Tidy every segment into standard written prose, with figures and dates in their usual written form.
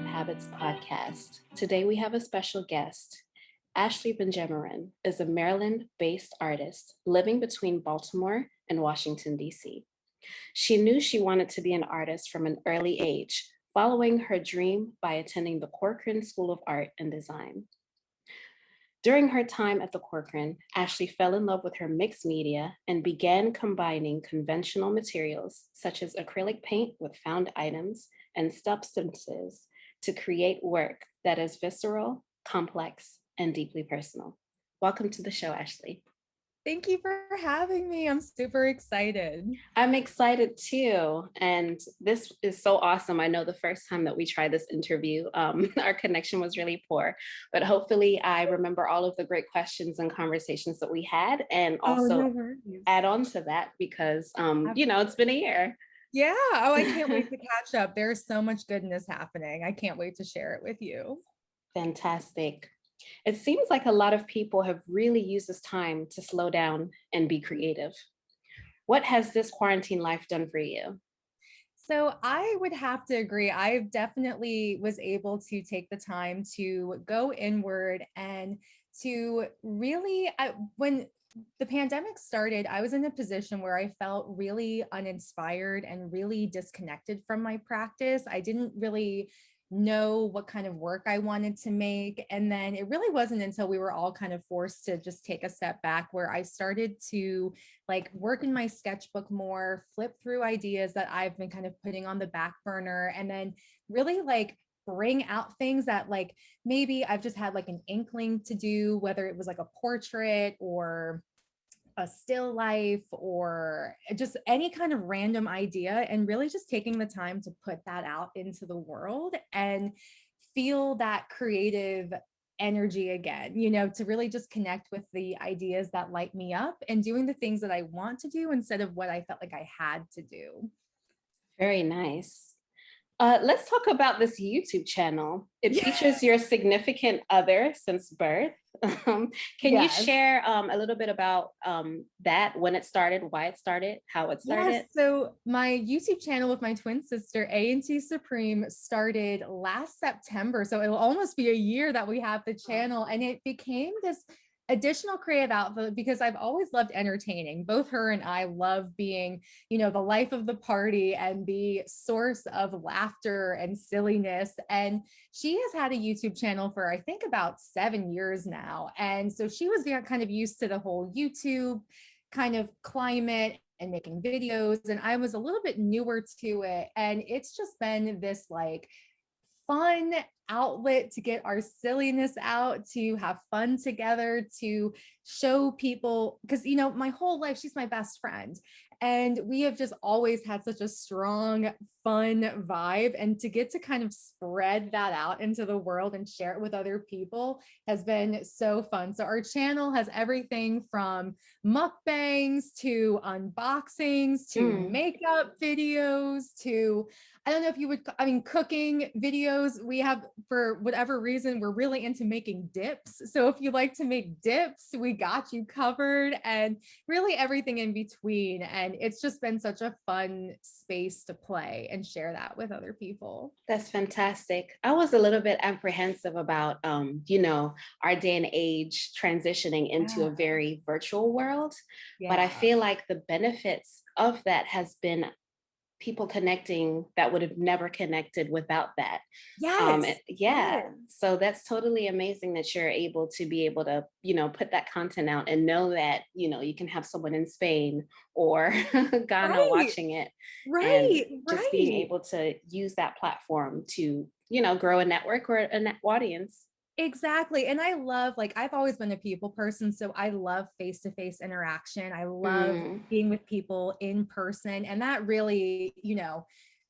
Creative Habits podcast. Today we have a special guest. Ashley VanGemeren is a Maryland-based artist living between Baltimore and Washington, D.C. She knew she wanted to be an artist from an early age, following her dream by attending the Corcoran School of Art and Design. During her time at the Corcoran, Ashley fell in love with her mixed media and began combining conventional materials such as acrylic paint with found items and substances to create work that is visceral, complex, and deeply personal. Welcome to the show, Ashley. Thank you for having me. I'm super excited. I'm excited too. And this is so awesome. I know the first time that we tried this interview, our connection was really poor, but hopefully I remember all of the great questions and conversations that we had, and also add on to that because, it's been a year. Yeah. Oh, I can't wait to catch up. There's so much goodness happening. I can't wait to share it with you. Fantastic. It seems like a lot of people have really used this time to slow down and be creative. What has this quarantine life done for you? So I would have to agree. I definitely was able to take the time to go inward and to really, when the pandemic started, I was in a position where I felt really uninspired and really disconnected from my practice. I didn't really know what kind of work I wanted to make. And then it really wasn't until we were all kind of forced to just take a step back where I started to work in my sketchbook more, flip through ideas that I've been kind of putting on the back burner, and then really bring out things that maybe I've just had an inkling to do, whether it was a portrait or a still life or just any kind of random idea, and really just taking the time to put that out into the world and feel that creative energy again, to really just connect with the ideas that light me up and doing the things that I want to do instead of what I felt like I had to do. Very nice. Let's talk about this YouTube channel. It features your significant other since birth. Can you share a little bit about that, when it started, why it started, how it started? Yes, so my YouTube channel with my twin sister, A&T Supreme, started last September. So it'll almost be a year that we have the channel. And it became this additional creative outlet because I've always loved entertaining. Both her and I love being, the life of the party and the source of laughter and silliness. And she has had a YouTube channel for, I think, about 7 years now. And so she was kind of used to the whole YouTube kind of climate and making videos. And I was a little bit newer to it. And it's just been this fun outlet to get our silliness out, to have fun together, to show people, because my whole life she's my best friend, and we have just always had such a strong, fun vibe, and to get to kind of spread that out into the world and share it with other people has been so fun. So our channel has everything from mukbangs to unboxings to makeup videos to, I don't know if you would, cooking videos. We have, for whatever reason, we're really into making dips. So if you like to make dips, we got you covered, and really everything in between. And it's just been such a fun space to play and share that with other people. That's fantastic. I was a little bit apprehensive about, our day and age transitioning into a very virtual world, but I feel like the benefits of that has been people connecting that would have never connected without that. Yes. So that's totally amazing that you're able to put that content out and know that, you can have someone in Spain or Ghana watching it. And just being able to use that platform to, grow a network or an audience. Exactly. And I love, I've always been a people person. So I love face-to-face interaction. I love being with people in person. And that really,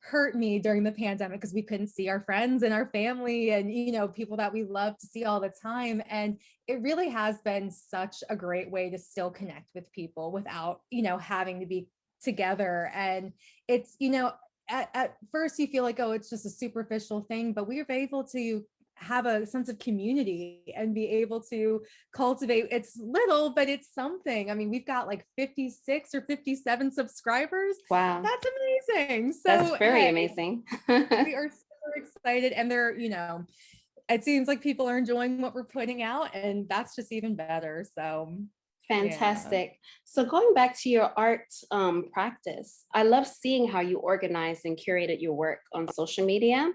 hurt me during the pandemic because we couldn't see our friends and our family and, people that we love to see all the time. And it really has been such a great way to still connect with people without, having to be together. And it's, at first you feel like, oh, it's just a superficial thing, but we were able to have a sense of community and be able to cultivate. It's little, but it's something. I mean, we've got 56 or 57 subscribers. Wow. That's amazing. So that's very amazing. We are super excited, and they're, it seems like people are enjoying what we're putting out, and that's just even better. So yeah. Fantastic. So going back to your art practice, I love seeing how you organized and curated your work on social media,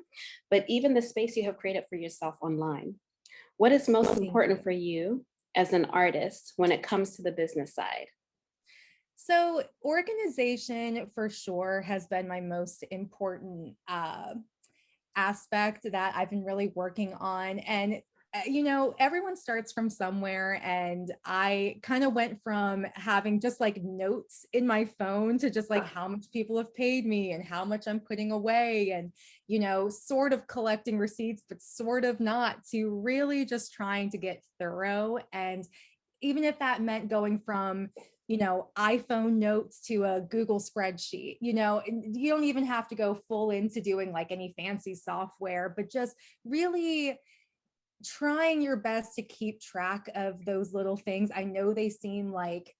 but even the space you have created for yourself online. What is most Thank important you. for you as an artist when it comes to the business side? So organization for sure has been my most important aspect that I've been really working on. And everyone starts from somewhere, and I kind of went from having just like notes in my phone to just like how much people have paid me and how much I'm putting away, and sort of collecting receipts but sort of not, to really just trying to get thorough. And even if that meant going from iPhone notes to a Google spreadsheet, and you don't even have to go full into doing like any fancy software, but just really trying your best to keep track of those little things. I know they seem like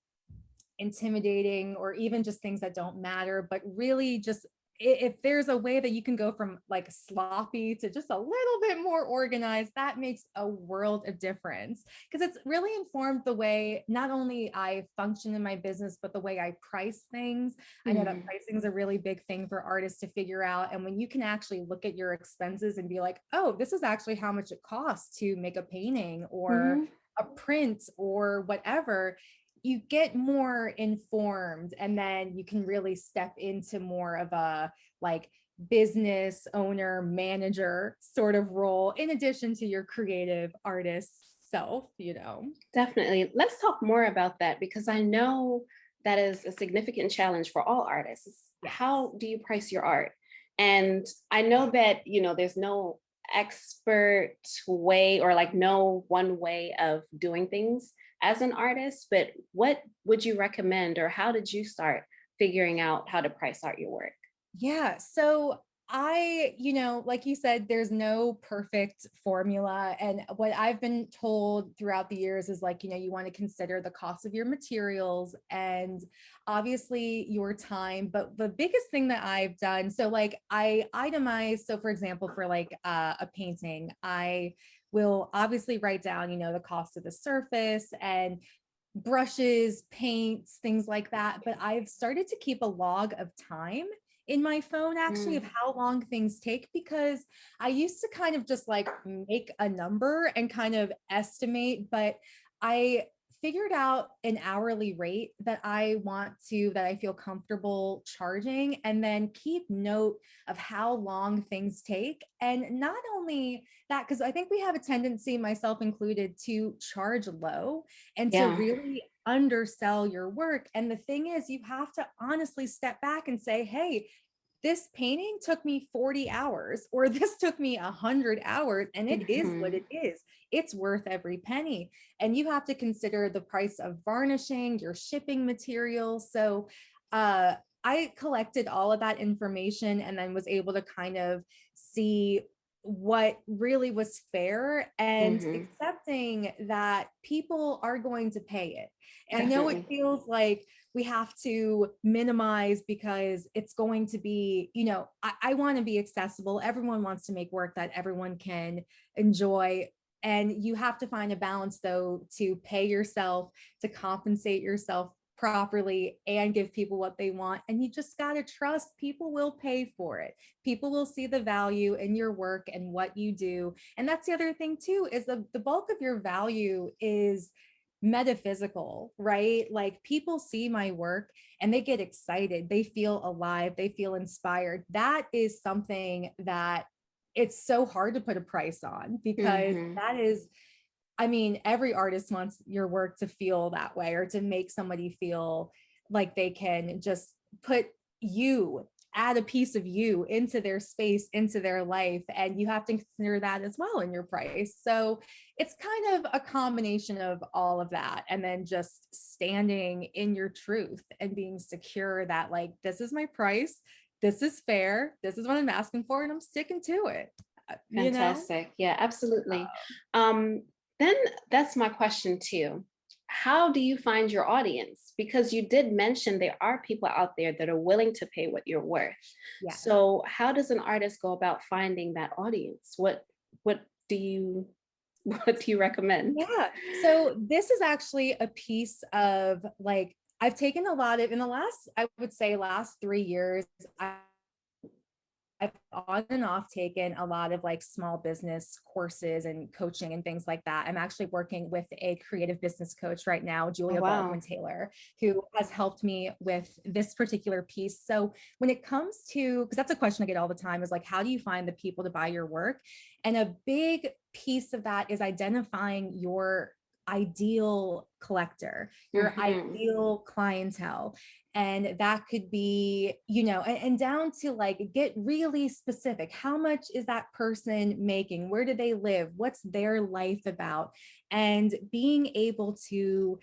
intimidating or even just things that don't matter, but really just if there's a way that you can go from like sloppy to just a little bit more organized, that makes a world of difference, because it's really informed the way not only I function in my business, but the way I price things. I know that Mhm. pricing is a really big thing for artists to figure out. And when you can actually look at your expenses and be like, oh, this is actually how much it costs to make a painting or Mhm. a print or whatever, you get more informed, and then you can really step into more of a like business owner manager sort of role, in addition to your creative artist self. Definitely. Let's talk more about that because I know that is a significant challenge for all artists. Yes. How do you price your art? And I know that, there's no expert way or like no one way of doing things as an artist, but what would you recommend or how did you start figuring out how to price out your work? Yeah. So like you said, there's no perfect formula. And what I've been told throughout the years is like, you want to consider the cost of your materials and obviously your time. But the biggest thing that I've done, so like I itemize. So for example, for like a painting, I will obviously write down, the cost of the surface and brushes, paints, things like that. But I've started to keep a log of time in my phone, actually, of Mm, how long things take, because I used to kind of just like make a number and kind of estimate, but I figured out an hourly rate that that I feel comfortable charging, and then keep note of how long things take. And not only that, because I think we have a tendency, myself included, to charge low and to yeah. really undersell your work. And the thing is, you have to honestly step back and say, hey, this painting took me 40 hours, or this took me 100 hours, and it is what Mhm. it is. It's worth every penny. And you have to consider the price of varnishing, your shipping materials. So I collected all of that information and then was able to kind of see what really was fair and Mhm. accepting that people are going to pay it. And I know it Definitely. feels like we have to minimize because it's going to be, I want to be accessible. Everyone wants to make work that everyone can enjoy. And you have to find a balance, though, to pay yourself, to compensate yourself properly, and give people what they want. And you just got to trust people will pay for it. People will see the value in your work and what you do. And that's the other thing, too, is the bulk of your value is metaphysical, right? Like people see my work and they get excited, they feel alive, they feel inspired. That is something that it's so hard to put a price on, because Mhm. that is, I mean, every artist wants your work to feel that way, or to make somebody feel like they can just put you, add a piece of you into their space, into their life. And you have to consider that as well in your price. So it's kind of a combination of all of that. And then just standing in your truth and being secure that, like, this is my price. This is fair. This is what I'm asking for. And I'm sticking to it, you know? Fantastic. Yeah, absolutely. Um, then that's my question too. how do you find your audience? Because you did mention there are people out there that are willing to pay what you're worth. Yes. So how does an artist go about finding that audience? What do you what do you recommend? Yeah. So this is actually a piece of like, I've taken a lot of, in the last, I would say last 3 years, I've on and off taken a lot of like small business courses and coaching and things like that. I'm actually working with a creative business coach right now, Oh, Julia Baldwin wow. Taylor, who has helped me with this particular piece. So when it comes to, because that's a question I get all the time, is like, how do you find the people to buy your work? And a big piece of that is identifying your ideal collector, your Mhm. ideal clientele. And that could be, you know, and down to like get really specific. How much is that person making? Where do they live? What's their life about? And being able to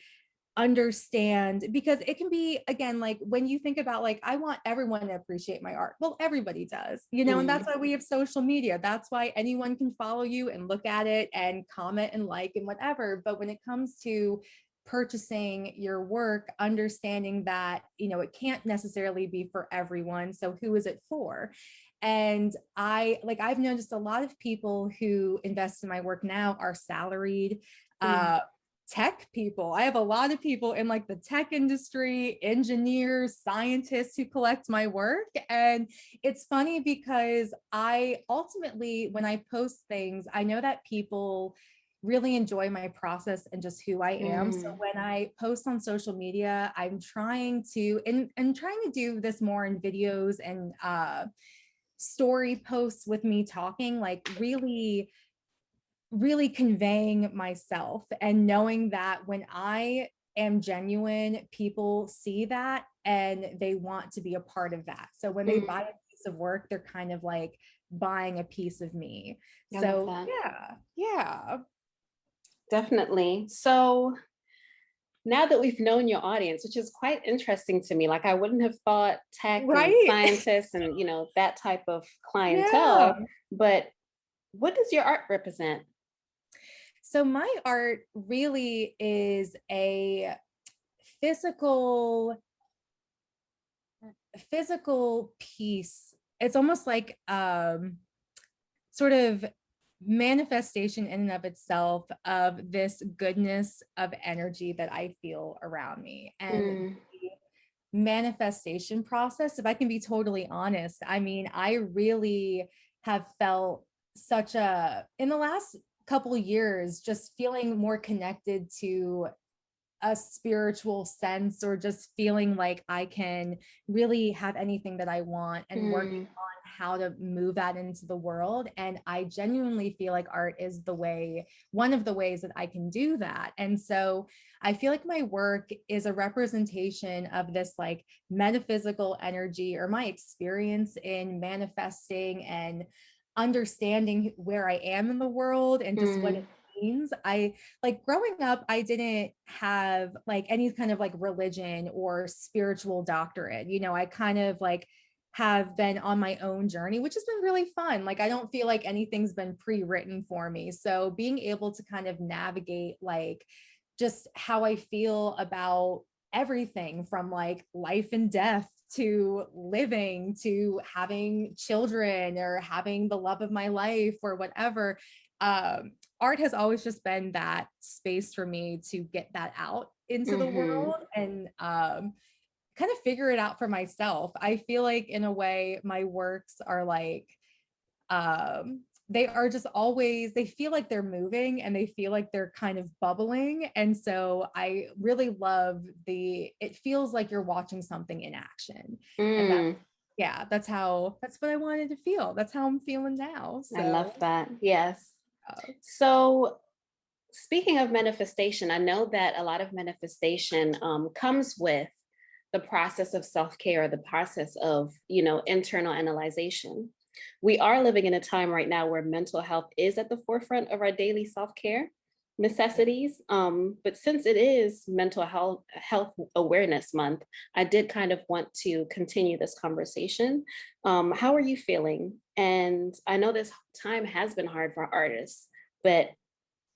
understand, because it can be, again, like when you think about like, I want everyone to appreciate my art. Well, everybody does, you know, and that's Mm. why we have social media. That's why anyone can follow you and look at it and comment and like and whatever. But when it comes to purchasing your work, understanding that, you know, it can't necessarily be for everyone. So who is it for? And I've noticed a lot of people who invest in my work now are salaried, Mm. uh, tech people. I have a lot of people in like the tech industry, engineers, scientists who collect my work. And it's funny because I ultimately, when I post things, I know that people really enjoy my process and just who I am. So Mm. when I post on social media, I'm trying to, and trying to do this more in videos and story posts with me talking, like really conveying myself and knowing that when I am genuine, people see that and they want to be a part of that. So when they buy Mm. a piece of work, they're kind of like buying a piece of me. I love So that. yeah, yeah. Definitely. So now that we've known your audience, which is quite interesting to me, like I wouldn't have thought tech and Right. scientists and that type of clientele, Yeah. but what does your art represent? So my art really is a physical physical piece. It's almost like sort of manifestation in and of itself of this goodness of energy that I feel around me. And Mm. the manifestation process, if I can be totally honest, I mean, I really have felt such a, in the last couple of years, just feeling more connected to a spiritual sense, or just feeling like I can really have anything that I want, and working Mm. on how to move that into the world. And I genuinely feel like art is the way, one of the ways that I can do that. And so I feel like my work is a representation of this like metaphysical energy, or my experience in manifesting and understanding where I am in the world and just what Mm. it means. I like growing up, I didn't have like any kind of like religion or spiritual doctorate. You know, I kind of like have been on my own journey, which has been really fun. Like, I don't feel like anything's been pre-written for me. So being able to kind of navigate like just how I feel about everything from like life and death to living to having children or having the love of my life or whatever. Art has always just been that space for me to get that out into the Mhm. world and kind of figure it out for myself. I feel like in a way my works are like they are just always, they feel like they're moving and they feel like they're kind of bubbling. And so I really love it feels like you're watching something in action. And that, Mm. yeah, that's what I wanted to feel. That's how I'm feeling now. I love So that. Yes. uh, So speaking of manifestation, I know that a lot of manifestation comes with the process of self-care, the process of, internal analyzation. We are living in a time right now where mental health is at the forefront of our daily self-care necessities. But since it is mental health awareness month, I did kind of want to continue this conversation. How are you feeling? And I know this time has been hard for artists, but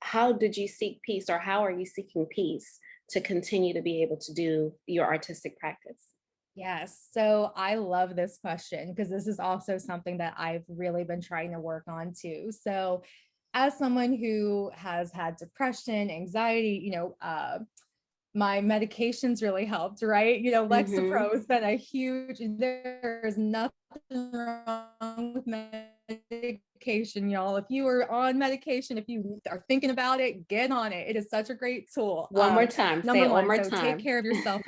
how did you seek peace, or how are you seeking peace to continue to be able to do your artistic practice? Yes. So I love this question because this is also something that I've really been trying to work on too. So, as someone who has had depression, anxiety, my medications really helped, right? Mm-hmm. Lexapro has been a huge, there's nothing wrong with medication, y'all. If you are on medication, if you are thinking about it, get on it. It is such a great tool. One more time. Say Number it one one, more so take time. care of yourself.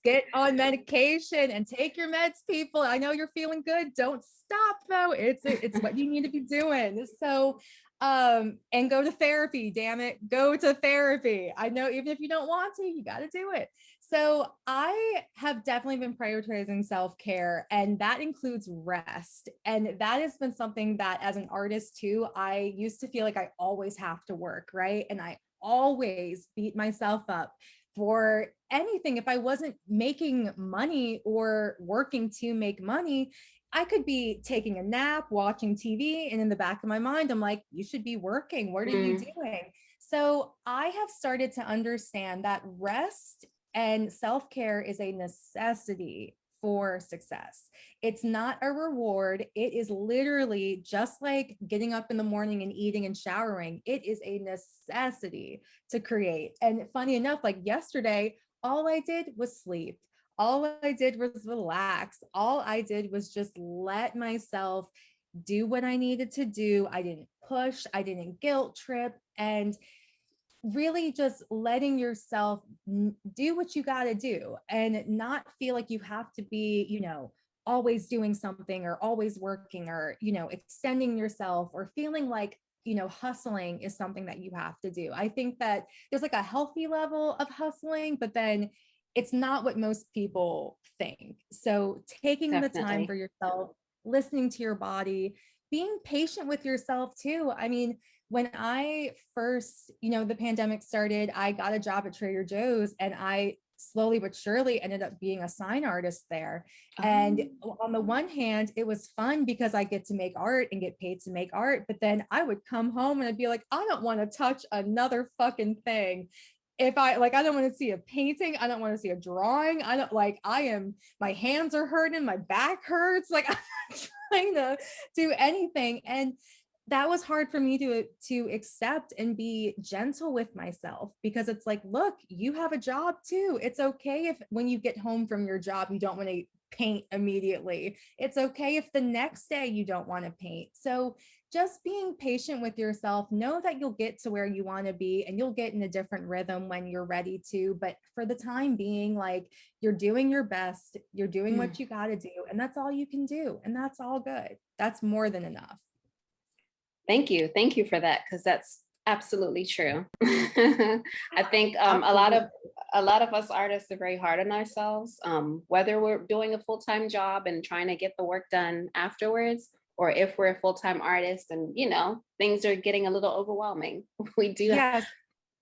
Get on medication and take your meds, people. I know you're feeling good. Don't stop though. It's what you need to be doing. So and go to therapy, damn it. Go to therapy. I know even if you don't want to, you got to do it. So I have definitely been prioritizing self-care, and that includes rest. And that has been something that as an artist too, I used to feel like I always have to work, right? And I always beat myself up for anything. If I wasn't making money or working to make money, I could be taking a nap, watching TV, and in the back of my mind, I'm like, you should be working. What are you Mm, doing? So I have started to understand that rest and self-care is a necessity for success. It's not a reward. It is literally just like getting up in the morning and eating and showering. It is a necessity to create. And funny enough, like yesterday, all I did was sleep. All I did was relax. All I did was just let myself do what I needed to do. I didn't push, I didn't guilt trip. And really just letting yourself do what you got to do and not feel like you have to be, always doing something or always working or, extending yourself or feeling like, hustling is something that you have to do. I think that there's like a healthy level of hustling, but then it's not what most people think. So taking the time for definitely. yourself, listening to your body, being patient with yourself too. I mean, when I first, the pandemic started, I got a job at Trader Joe's and I slowly but surely ended up being a sign artist there. And Oh, on the one hand, it was fun because I get to make art and get paid to make art. But then I would come home and I'd be like, I don't want to touch another fucking thing. If I like, I don't want to see a painting. I don't want to see a drawing. I don't like, my hands are hurting. My back hurts. Like I'm not trying to do anything. And that was hard for me to accept and be gentle with myself because it's like, look, you have a job too. It's okay if when you get home from your job you don't want to paint immediately. It's okay if the next day you don't want to paint. So just being patient with yourself, know that you'll get to where you want to be and you'll get in a different rhythm when you're ready to. But for the time being, like you're doing your best, you're doing mm. what you got to do, and that's all you can do. And that's all good. That's more than enough. Thank you. Thank you for that, because that's absolutely true. I think Absolutely. a lot of us artists are very hard on ourselves, whether we're doing a full-time job and trying to get the work done afterwards, or if we're a full-time artist and things are getting a little overwhelming. We do, Yes.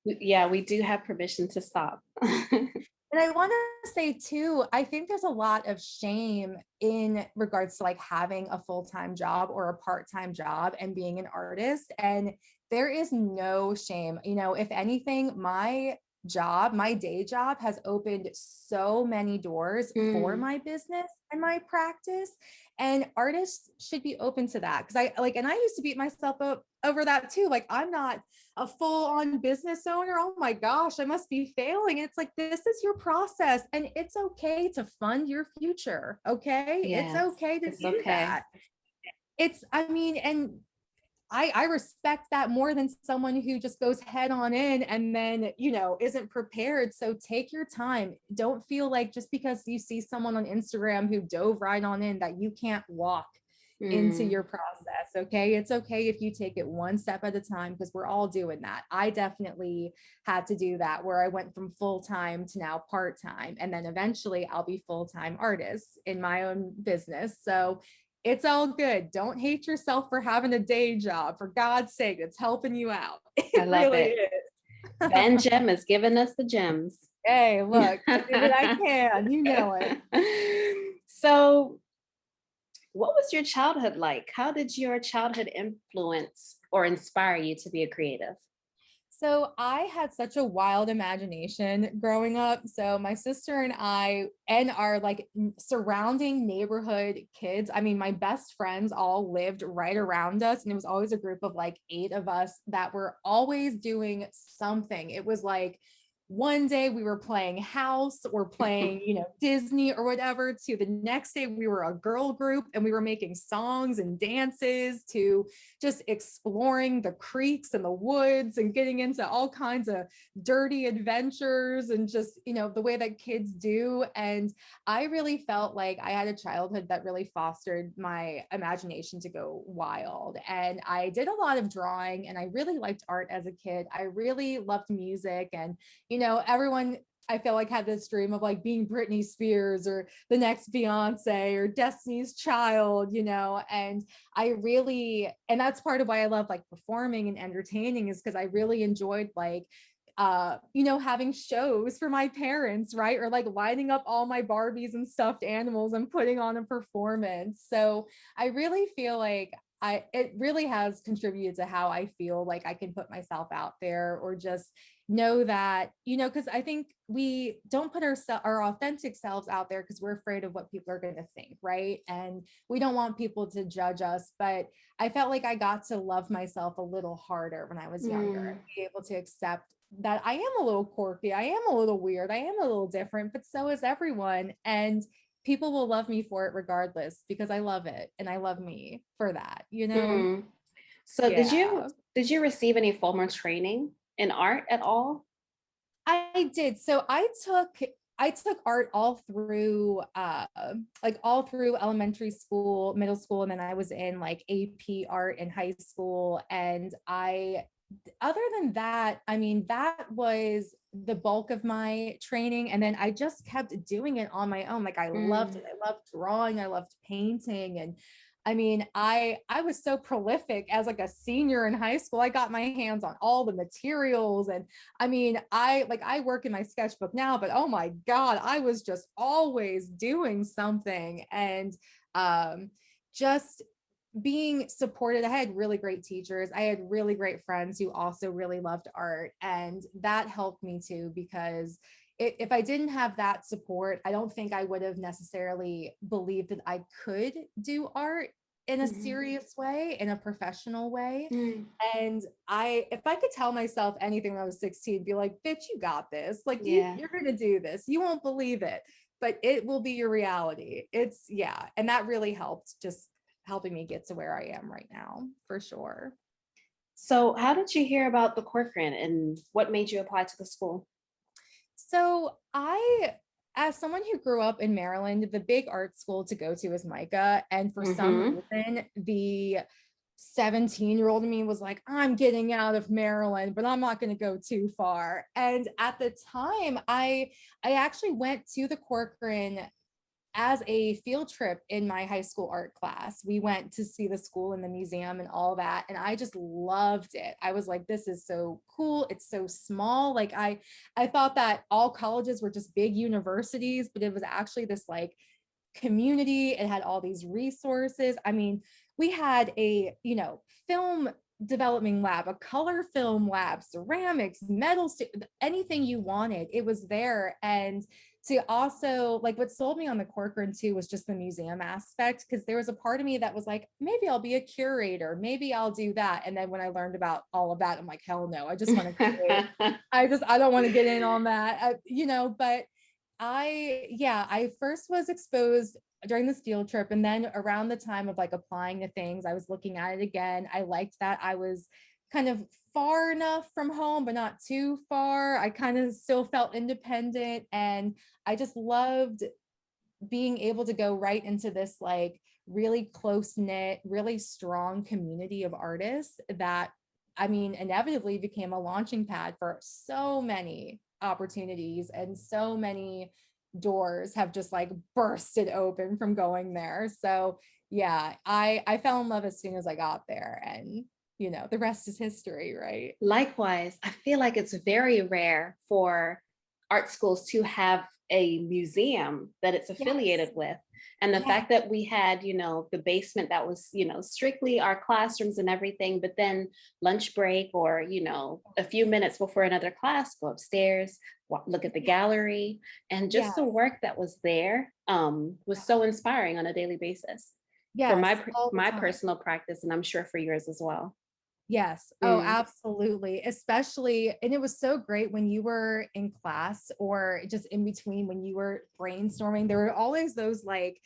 yeah, we do have permission to stop. And I want to say too, I think there's a lot of shame in regards to like having a full-time job or a part-time job and being an artist. And there is no shame. If anything, my day job has opened so many doors for Mm, my business and my practice. And artists should be open to that. Cause and I used to beat myself up over that too. Like, I'm not a full-on business owner. Oh my gosh, I must be failing. And it's like, this is your process and it's okay to fund your future. Okay. It's yes, okay to it's do okay. that. I mean, and I respect that more than someone who just goes head on in and then, isn't prepared. So take your time. Don't feel like just because you see someone on Instagram who dove right on in that you can't walk into Mm, your process. Okay. It's okay if you take it one step at a time because we're all doing that. I definitely had to do that where I went from full time to now part time. And then eventually I'll be full time artist in my own business. So it's all good. Don't hate yourself for having a day job. For God's sake, it's helping you out. I It love really it. is. Van Gem is giving us the gems. Hey, look, I do what I can. You know it. So, what was your childhood like? How did your childhood influence or inspire you to be a creative? So I had such a wild imagination growing up. So my sister and I and our like surrounding neighborhood kids, I mean, my best friends all lived right around us. And it was always a group of like 8 of us that were always doing something. It was like one day we were playing house or playing, Disney or whatever, to the next day we were a girl group and we were making songs and dances, to just exploring the creeks and the woods and getting into all kinds of dirty adventures and just, the way that kids do. And I really felt like I had a childhood that really fostered my imagination to go wild. And I did a lot of drawing and I really liked art as a kid. I really loved music, and everyone I feel like had this dream of like being Britney Spears or the next Beyonce or Destiny's Child, and and that's part of why I love like performing and entertaining, is because I really enjoyed like having shows for my parents, right? Or like lining up all my Barbies and stuffed animals and putting on a performance. So I really feel like it really has contributed to how I feel like I can put myself out there, or just know that, because I think we don't put our authentic selves out there because we're afraid of what people are going to think, right? And we don't want people to judge us. But I felt like I got to love myself a little harder when I was younger, Mm, be able to accept that I am a little quirky, I am a little weird, I am a little different, but so is everyone. And people will love me for it regardless, because I love it and I love me for that. mm. So Yeah. did you receive any formal training in art at all? I did. So I took art all through like all through elementary school, middle school, and then I was in like AP art in high school. And I other than that, I mean, that was the bulk of my training. And then I just kept doing it on my own. Like I loved Mm, it. I loved drawing, I loved painting. And I mean, I was so prolific as like a senior in high school. I got my hands on all the materials. And I mean, I work in my sketchbook now, but oh my God, I was just always doing something. And just being supported. I had really great teachers. I had really great friends who also really loved art. And that helped me too, because if I didn't have that support, I don't think I would have necessarily believed that I could do art in a mhm, serious way, in a professional way. mm. And if I could tell myself anything when I was 16, be like, bitch, you got this. Like Yeah. you're going to do this. You won't believe it, but it will be your reality. Yeah. And that really helped, just helping me get to where I am right now, for sure. So how did you hear about the Corcoran and what made you apply to the school? So as someone who grew up in Maryland, the big art school to go to is Micah. And for some Mm-hmm. reason, the 17-year-old me was like, I'm getting out of Maryland, but I'm not going to go too far. And at the time, I actually went to the Corcoran as a field trip in my high school art class. We went to see the school and the museum and all that. And I just loved it. I was like, this is so cool. It's so small. Like I thought that all colleges were just big universities, but it was actually this like community. It had all these resources. I mean, we had a, film development lab, a color film lab, ceramics, anything you wanted, it was there. And to also like, what sold me on the Corcoran too was just the museum aspect, because there was a part of me that was like, maybe I'll be a curator, maybe I'll do that. And then when I learned about all of that, I'm like, hell no, I just want to create. I don't want to get in on that, but I first was exposed during this field trip, and then around the time of like applying to things, I was looking at it again. I liked that I was kind of far enough from home, but not too far. I kind of still felt independent, and I just loved being able to go right into this like really close knit, really strong community of artists that, I mean, inevitably became a launching pad for so many opportunities, and so many doors have just like bursted open from going there. So yeah, I fell in love as soon as I got there, and the rest is history, right? Likewise, I feel like it's very rare for art schools to have a museum that it's Yes. affiliated with. And the Yes. fact that we had, the basement that was, strictly our classrooms and everything, but then lunch break or, a few minutes before another class, go upstairs, look at the Yes. gallery. And just the Yes. work that was there was so inspiring on a daily basis for Yes. All the my time. personal practice, and I'm sure for yours as well. Yes. Oh, Mm. absolutely. Especially, and it was so great when you were in class or just in between when you were brainstorming. There were always those like,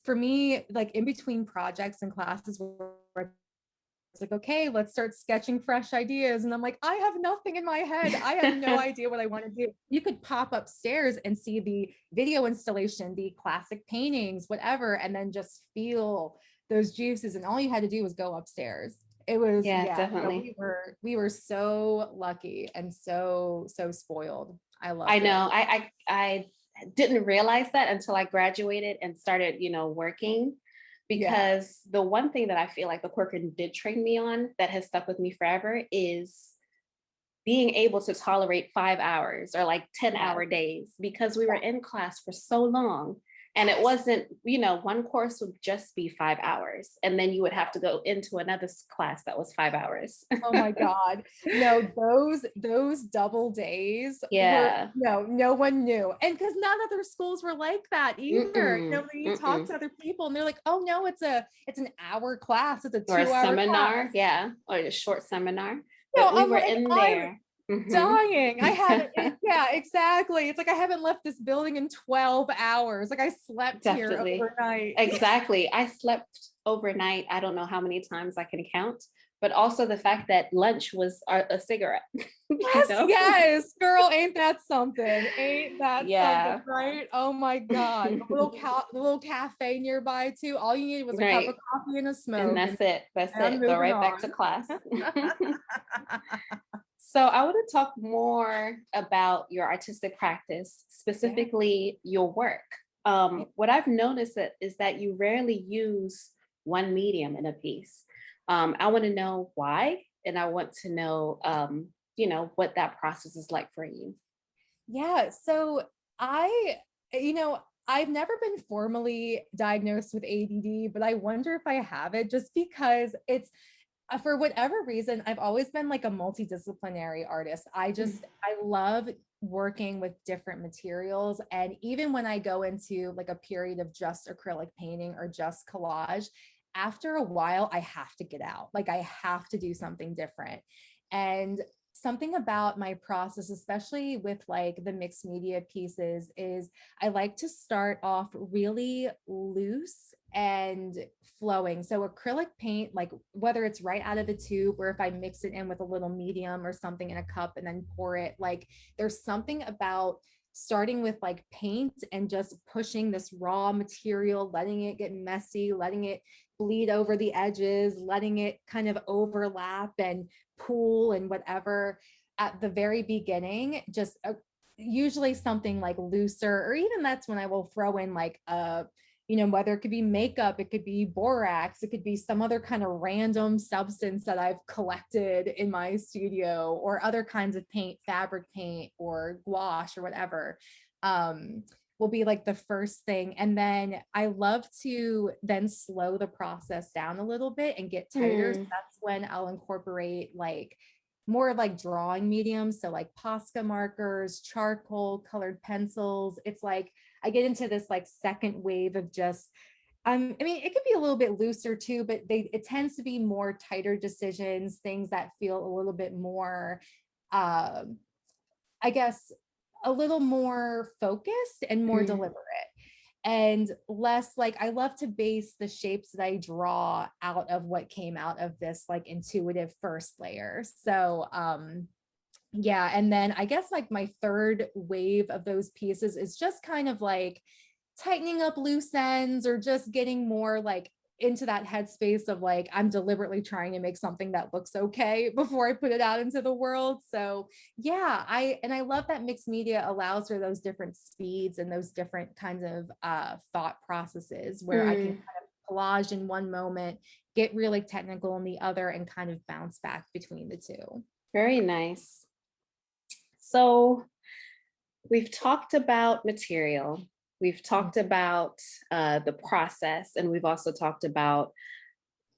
for me, like in between projects and classes where it's like, okay, let's start sketching fresh ideas. And I'm like, I have nothing in my head. I have no idea what I want to do. You could pop upstairs and see the video installation, the classic paintings, whatever, and then just feel those juices. And all you had to do was go upstairs. It was, Yeah, yeah. So definitely. we were so lucky and so spoiled. I I loved it. know. I didn't realize that until I graduated and started, working. Yeah. Because the one thing that I feel like the Corcoran did train me on that has stuck with me forever is being able to tolerate 5 hours or like 10 Yes. hour days, because we were Yeah. in class for so long. And it Yes. wasn't, one course would just be 5 hours. And then you would have to go into another class that was 5 hours. Oh my God. No, those double days were Yeah. no one knew. And because none other schools were like that either. Mm-mm, You talk mm-mm. to other people and they're like, oh no, it's an hour class, it's a Or a 2 hour class. seminar, yeah, or a short seminar, No, but we I'm were like, in I'm there. Mhm. dying. I haven't, yeah, exactly. It's like I haven't left this building in 12 hours. Like I slept here Definitely. overnight. Exactly. I slept overnight, I don't know how many times I can count, but also the fact that lunch was a cigarette, you Yes, know? yes, girl, ain't that something? Ain't that something, Yeah, right? Oh my God. The little cafe nearby too. All you needed was a cup of right, coffee and a and smoke, that's it, that's and I'm it, go moving right back to on. class. So I want to talk more about your artistic practice, Yeah. specifically your work. What I've noticed is that you rarely use one medium in a piece. I want to know why, and I want to know, what that process is like for you. Yeah. So I, you know, I've never been formally diagnosed with ADD, but I wonder if I have it just because it's for whatever reason, I've always been like a multidisciplinary artist. I love working with different materials. And even when I go into like a period of just acrylic painting or just collage, after a while, I have to get out. Like I have to do something different. And something about my process, especially with like the mixed media pieces, is I like to start off really loose and flowing. So acrylic paint, like whether it's right out of the tube or if I mix it in with a little medium or something in a cup and then pour it, like there's something about starting with like paint and just pushing this raw material, letting it get messy, letting it bleed over the edges, letting it kind of overlap and pool and whatever at the very beginning, just usually something like looser, or even that's when I will throw in like a, whether it could be makeup, it could be borax, it could be some other kind of random substance that I've collected in my studio, or other kinds of paint, fabric paint or gouache or whatever. Will be like the first thing. And then I love to then slow the process down a little bit and get tighter. So Hmm. that's when I'll incorporate like more like drawing mediums. So like Posca markers, charcoal, colored pencils. It's like I get into this like second wave of just I mean, it could be a little bit looser too, but it tends to be more tighter decisions, things that feel a little bit more um I guess a little more focused and more Hmm. deliberate, and less like I love to base the shapes that I draw out of what came out of this like intuitive first layer. So yeah, and then I guess like my third wave of those pieces is just kind of like tightening up loose ends or just getting more like into that headspace of like I'm deliberately trying to make something that looks okay before I put it out into the world. So yeah, I love that mixed media allows for those different speeds and those different kinds of thought processes where I can Hmm. kind of collage in one moment, get really technical in the other, and kind of bounce back between the two. Very nice. So We've talked about material, we've talked about the process, and we've also talked about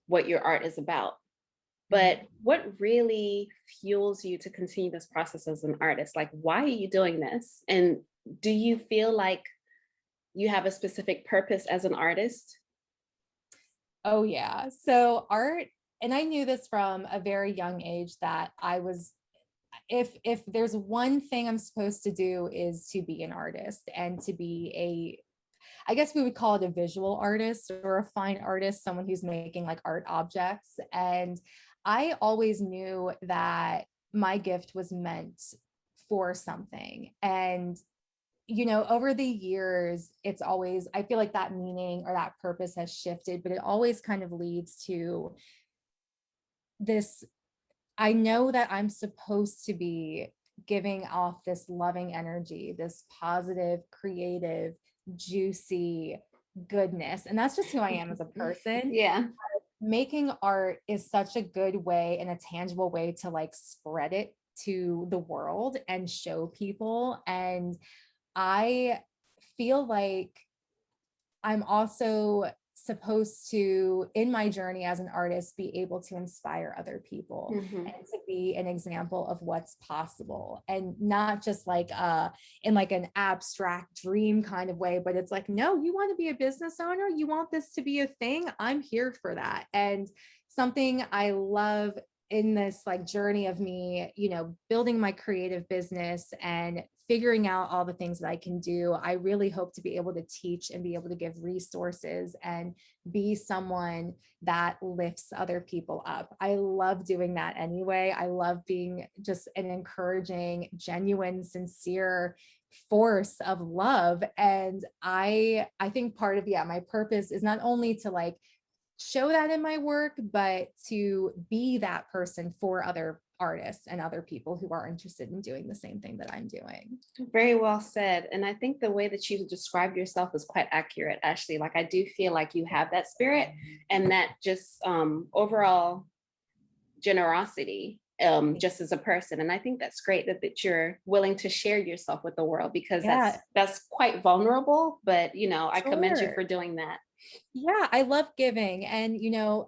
what your art is about. But Mhm. what really fuels you to continue this process as an artist? Like, why are you doing this? And do you feel like you have a specific purpose as an artist? Oh yeah. So art, and I knew this from a very young age that I was, if there's one thing I'm supposed to do is to be an artist and to be I guess we would call it a visual artist or a fine artist, someone who's making like art objects. And I always knew that my gift was meant for something. And over the years, it's always, I feel like that meaning or that purpose has shifted, but it always kind of leads to this. I know that I'm supposed to be giving off this loving energy, this positive, creative, juicy goodness. And that's just who I am as a person. Yeah. Making art is such a good way and a tangible way to like spread it to the world and show people. And I feel like I'm also supposed to, in my journey as an artist, be able to inspire other people Hmm. and to be an example of what's possible, and not just like in like an abstract dream kind of way, but it's like, no, you want to be a business owner, you want this to be a thing, I'm here for that. And something I love in this like journey of me, building my creative business and figuring out all the things that I can do, I really hope to be able to teach and be able to give resources and be someone that lifts other people up. I love doing that anyway. I love being just an encouraging, genuine, sincere force of love. And I think part of, yeah, my purpose is not only to like show that in my work, but to be that person for other artists and other people who are interested in doing the same thing that I'm doing. Very well said. And I think the way that you described yourself is quite accurate, Ashley. Like, I do feel like you have that spirit and that just overall generosity, just as a person. And I think that's great that you're willing to share yourself with the world, because Yeah, that's quite vulnerable. But I commend you sure. for doing that. Yeah, I love giving. And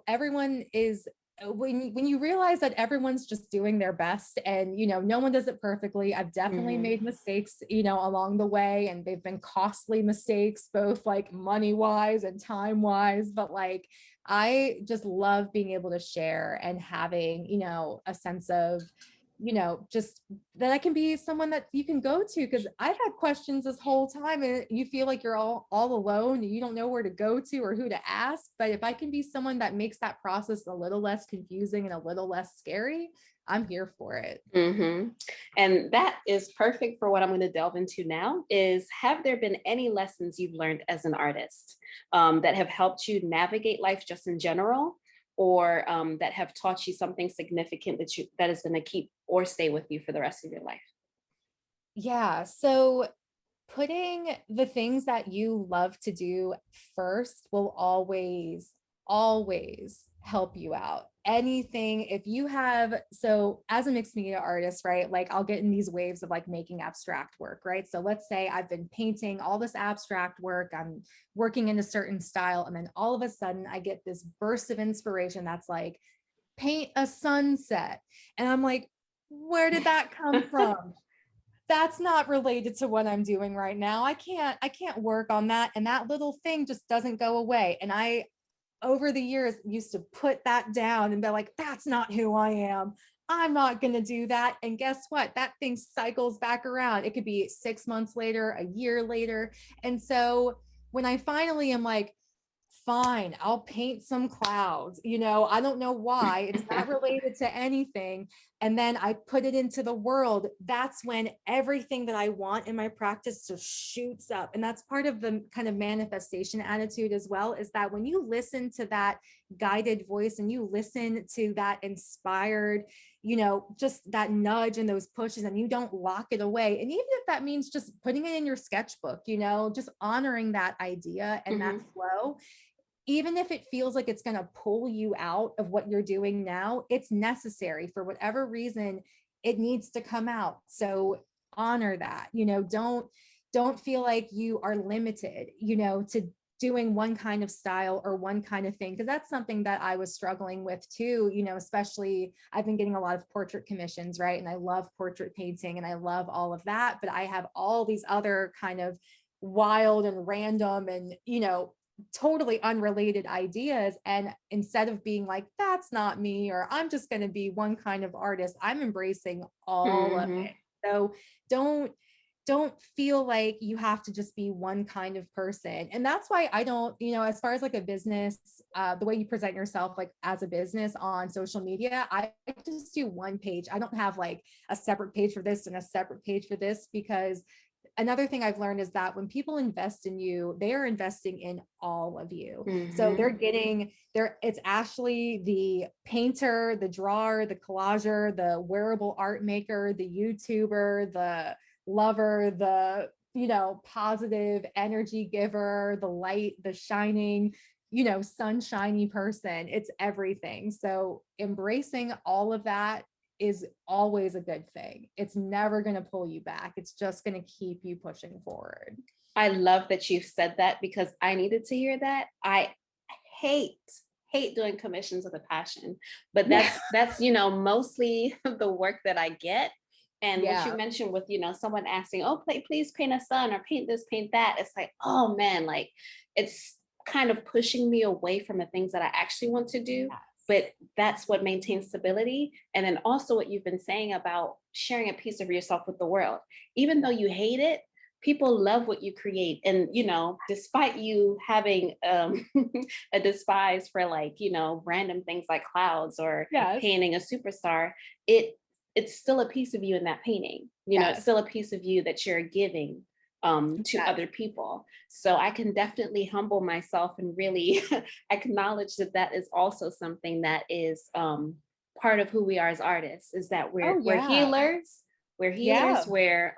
everyone is, when you realize that everyone's just doing their best, and no one does it perfectly. I've definitely Hmm. made mistakes, along the way, and they've been costly mistakes, both like money wise and time wise. But like, I just love being able to share and having, a sense of, just that I can be someone that you can go to, because I've had questions this whole time and you feel like you're all alone and you don't know where to go to or who to ask. But if I can be someone that makes that process a little less confusing and a little less scary, I'm here for it. Hmm. And that is perfect for what I'm going to delve into now. Is, have there been any lessons you've learned as an artist that have helped you navigate life just in general, or that have taught you something significant that is going to keep or stay with you for the rest of your life? Yeah. So putting the things that you love to do first will always help you out. Anything, if you have, so as a mixed media artist, right? Like, I'll get in these waves of like making abstract work, right? So let's say I've been painting all this abstract work, I'm working in a certain style, and then all of a sudden I get this burst of inspiration that's like, paint a sunset. And I'm like, where did that come from? That's not related to what I'm doing right now. I can't work on that. And that little thing just doesn't go away. And I, over the years, used to put that down and be like, that's not who I am. I'm not going to do that. And guess what? That thing cycles back around. It could be 6 months later, a year later. And so when I finally am like, fine, I'll paint some clouds. I don't know why. It's not related to anything. And then I put it into the world. That's when everything that I want in my practice just shoots up. And that's part of the kind of manifestation attitude as well, is that when you listen to that guided voice and you listen to that inspired, just that nudge and those pushes, and you don't lock it away. And even if that means just putting it in your sketchbook, just honoring that idea and that Hmm. flow, even if it feels like it's going to pull you out of what you're doing now, it's necessary for whatever reason. It needs to come out. So honor that, don't feel like you are limited, to doing one kind of style or one kind of thing. Cause that's something that I was struggling with too, especially I've been getting a lot of portrait commissions, right? And I love portrait painting and I love all of that, but I have all these other kind of wild and random and, totally unrelated ideas. And instead of being like, that's not me, or I'm just going to be one kind of artist, I'm embracing all of Mm-hmm. it. So don't don't feel like you have to just be one kind of person. And that's why I don't, as far as like a business, the way you present yourself like as a business on social media, I just do one page. I don't have like a separate page for this and a separate page for this, because another thing I've learned is that when people invest in you, they are investing in all of you. So Mm-hmm. they're getting there. It's Ashley, the painter, the drawer, the collager, the wearable art maker, the YouTuber, the lover, the, positive energy giver, the light, the shining, sunshiny person. It's everything. So embracing all of that is always a good thing. It's never going to pull you back. It's just going to keep you pushing forward. I love that you've said that because I needed to hear that. I hate doing commissions with a passion, but Yeah. that's mostly the work that I get. And what you Yeah. mentioned with someone asking, oh, please paint a sun or paint this, paint that, it's like, oh man, like it's kind of pushing me away from the things that I actually want to do. Yes. But that's what maintains stability. And then also what you've been saying about sharing a piece of yourself with the world, even though you hate it, people love what you create. And despite you having a despise for like random things like clouds or Yes. painting a superstar, it's still a piece of you in that painting. It's Yes. still a piece of you that you're giving to Yes. other people. So I can definitely humble myself and really acknowledge that that is also something that is part of who we are as artists, is that Oh we're yeah. healers, Yeah. we're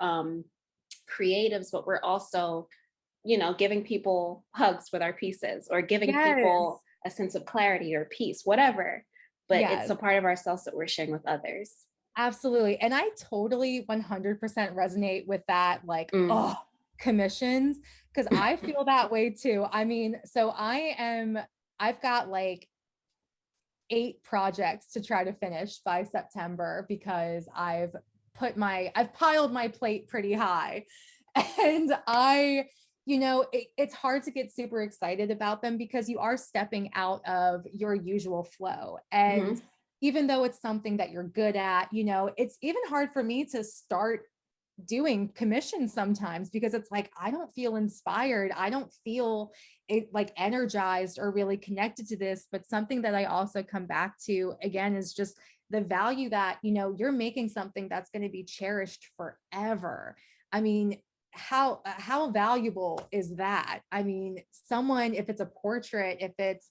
creatives, but we're also giving people hugs with our pieces, or giving Yes. people a sense of clarity or peace, whatever, but it's Yes. a part of ourselves that we're sharing with others. Absolutely. And I totally 100% resonate with that, like, Mm. oh, commissions, because I feel that way too. I mean, so I've got like 8 projects to try to finish by September, because I've piled my plate pretty high. And it's hard to get super excited about them because you are stepping out of your usual flow. And Hmm. even though it's something that you're good at, it's even hard for me to start doing commissions sometimes, because it's like I don't feel inspired, I don't feel it like energized or really connected to this. But something that I also come back to again is just the value that you're making something that's going to be cherished forever. I mean, how valuable is that? I mean, someone, if it's a portrait, if it's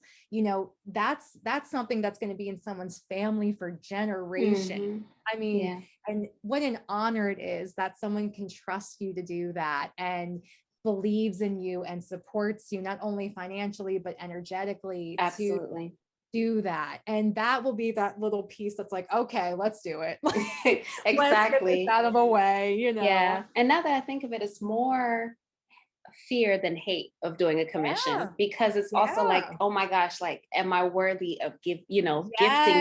that's something that's going to be in someone's family for generations. Hmm. I mean, Yeah, and what an honor it is that someone can trust you to do that and believes in you and supports you, not only financially, but energetically, to absolutely. do that. And that will be that little piece that's like, okay, let's do it. Let's get this Exactly. out of the way. Yeah. And now that I think of it, it's more fear than hate of doing a commission, Yeah. because it's also like, Yeah. oh my gosh, like, am I worthy of gifting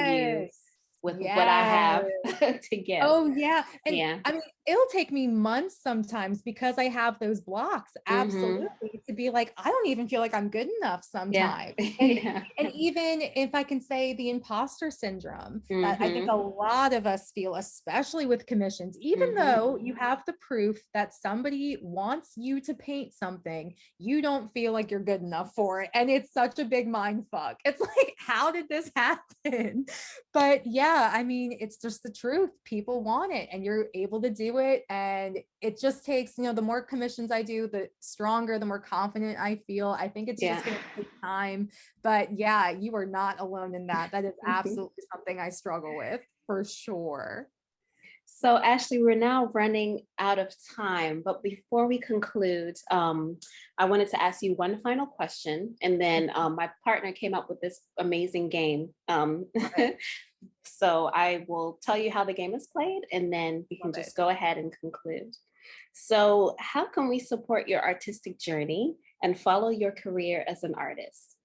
you Yes. with what I Yes. have to give? Oh yeah. And Yeah. I mean, it'll take me months sometimes because I have those blocks. Hmm. Absolutely. To be like, I don't even feel like I'm good enough Yeah. sometimes. And Yeah. and even if I can say the imposter syndrome that I think a Hmm. lot of us feel, especially with commissions, even Hmm. though you have the proof that somebody wants you to paint something, you don't feel like you're good enough for it. And it's such a big mind fuck. It's like, how did this happen? But yeah, I mean, it's just the truth. People want it and you're able to do it. And it just takes, the more commissions I do, the stronger, the more confident I feel. I think it's Yeah. just going to take time. But yeah, you are not alone in that. That is absolutely something I struggle with for sure. So, Ashley, we're now running out of time, but before we conclude, I wanted to ask you one final question, and then my partner came up with this amazing game. Love it. So, I will tell you how the game is played, and then we can Love it. just go ahead and conclude. So, how can we support your artistic journey and follow your career as an artist?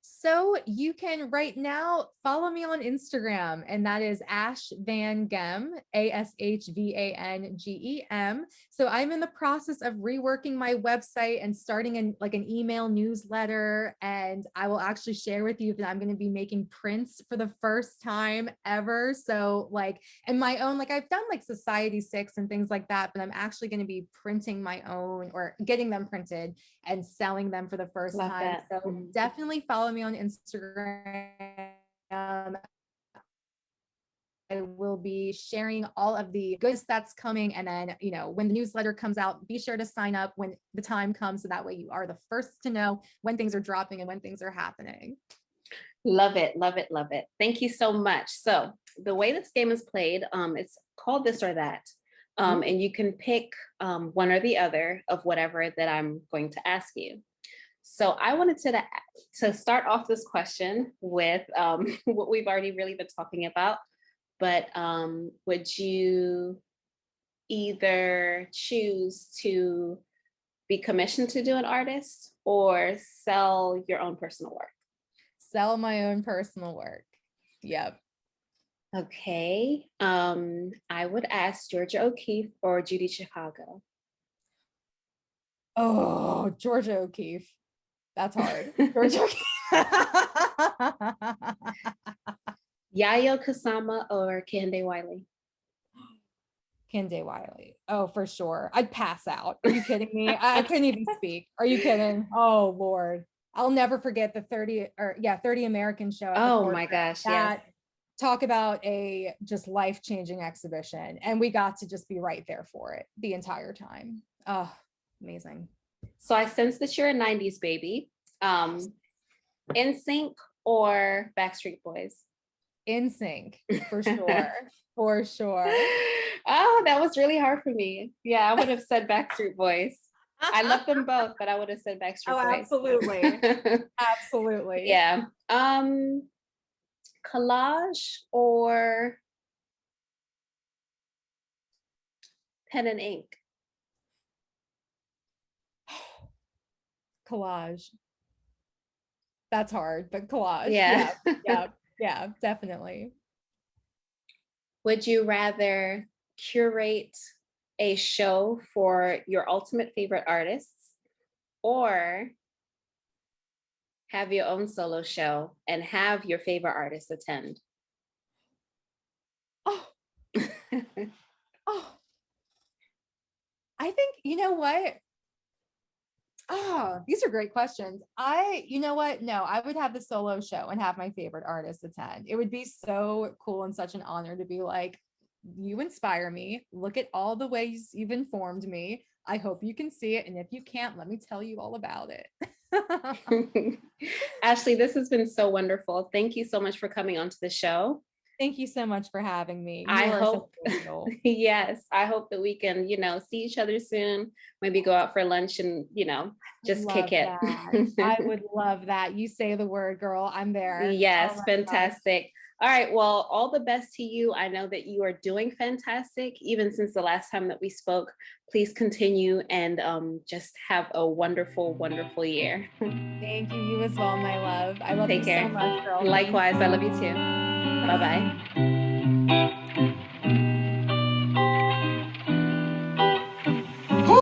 So you can right now follow me on Instagram, and that is Ash Van Gem, ASHVANGEM. So I'm in the process of reworking my website and starting an email newsletter. And I will actually share with you that I'm going to be making prints for the first time ever. So like, and my own, like I've done like Society 6 and things like that, but I'm actually going to be printing my own or getting them printed and selling them for the first Love time. that. So definitely follow me on Instagram. I will be sharing all of the goods that's coming. And then, you know, when the newsletter comes out, be sure to sign up when the time comes. So that way you are the first to know when things are dropping and when things are happening. Love it, love it, love it. Thank you so much. So the way this game is played, it's called This or That. And you can pick one or the other of whatever that I'm going to ask you. So I wanted to start off this question with what we've already really been talking about, but would you either choose to be commissioned to do an artist or sell your own personal work? Sell my own personal work. Yep. Okay. I would ask Georgia O'Keeffe or Judy Chicago. Oh, Georgia O'Keeffe. That's hard. Georgia O'Keeffe. Yayo Kusama or Kehinde Wiley? Kehinde Wiley. Oh, for sure. I'd pass out. Are you kidding me? I couldn't even speak. Are you kidding? Oh, Lord. I'll never forget the 30 American show at the Oh my Corcoran. gosh, yes. That talk about a just life-changing exhibition. And we got to just be right there for it the entire time. Oh, amazing. So I sense that you're a 90s baby. NSYNC or Backstreet Boys? NSYNC, for sure. For sure. Oh, that was really hard for me. Yeah, I would have said Backstreet Boys. I love them both, but I would have said Backstreet Oh, Boys. absolutely. Absolutely. Yeah. Collage or pen and ink? Collage. That's hard, but collage. Yeah. Yeah, definitely. Would you rather curate a show for your ultimate favorite artists or have your own solo show and have your favorite artists attend? Oh, oh. I think, you know what? Oh, these are great questions. You know what? No, I would have the solo show and have my favorite artist attend. It would be so cool and such an honor to be like, you inspire me. Look at all the ways you've informed me. I hope you can see it. And if you can't, let me tell you all about it. Ashley, this has been so wonderful. Thank you so much for coming onto the show. Thank you so much for having me. I You are such hope, a angel. yes, I hope that we can, see each other soon. Maybe go out for lunch and, just kick Love it. that. I would love that. You say the word, girl. I'm there. Oh Yes, my gosh. fantastic. All right, well, all the best to you. I know that you are doing fantastic, even since the last time that we spoke. Please continue and just have a wonderful, wonderful year. Thank you. You as well, my love. I love Take you so care. much, girl. Thank Likewise, I love you you. too. Bye bye.